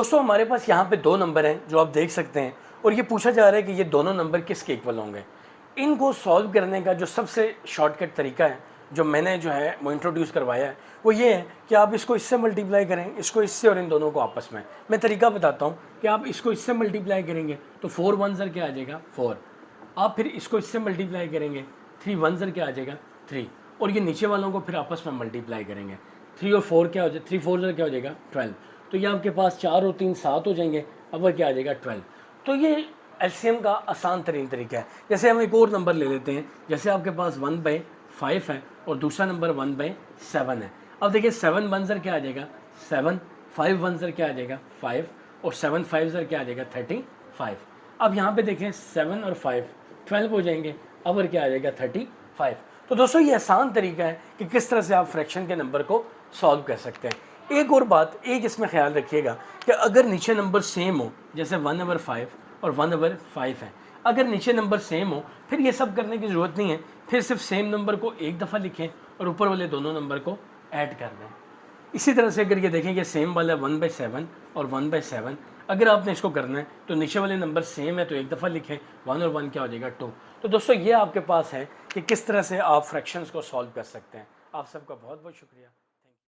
दोस्तों हमारे पास यहाँ पे दो नंबर हैं जो आप देख सकते हैं और ये पूछा जा रहा है कि ये दोनों नंबर किसके इक्वल होंगे। इनको सॉल्व करने का जो सबसे शॉर्टकट तरीका है जो मैंने जो है वो इंट्रोड्यूस करवाया है वो ये है कि आप इसको इससे मल्टीप्लाई करें, इसको इससे और इन दोनों को आपस में। मैं तरीका बताता हूँ कि आप इसको इससे मल्टीप्लाई करेंगे तो 4 वन ज़र क्या आ जाएगा 4। आप फिर इसको इससे मल्टीप्लाई करेंगे 3 वन ज़र क्या आ जाएगा 3। और ये नीचे वालों को फिर आपस में मल्टीप्लाई करेंगे 3 और 4 क्या हो जाए 3 4 ज़र क्या हो जाएगा 12। तो ये आपके पास 4 और 3 7 हो जाएंगे, अब क्या आ जाएगा 12। तो ये एलसीएम का आसान तरीन तरीका है। जैसे हम एक और नंबर ले लेते हैं, जैसे आपके पास 1/5 है और दूसरा नंबर 1/7 है। अब देखिए 7 वन ज़र क्या आ जाएगा 7, 5 वन ज़र क्या आ जाएगा 5 और 7 5 ज़र क्या आ जाएगा 35। अब यहाँ पे देखें 7 और 5 12 हो जाएंगे, अब क्या आ जाएगा 35। तो दोस्तों ये आसान तरीका है कि किस तरह से आप फ्रैक्शन के नंबर को सॉल्व कर सकते हैं। एक और बात, एक इसमें ख्याल रखिएगा कि अगर नीचे नंबर सेम हो, जैसे 1/5 और 1/5 है, अगर नीचे नंबर सेम हो फिर ये सब करने की ज़रूरत नहीं है, फिर सिर्फ सेम नंबर को एक दफ़ा लिखें और ऊपर वाले दोनों नंबर को ऐड कर दें। इसी तरह से अगर ये देखें कि सेम वाला 1/7 और 1/7, अगर आपने इसको करना है तो नीचे वाले नंबर सेम है तो एक दफ़ा लिखें, 1 और 1 क्या हो जाएगा 2। तो दोस्तों ये आपके पास है कि किस तरह से आप फ्रैक्शंस को सॉल्व कर सकते हैं। आप सबका बहुत बहुत शुक्रिया।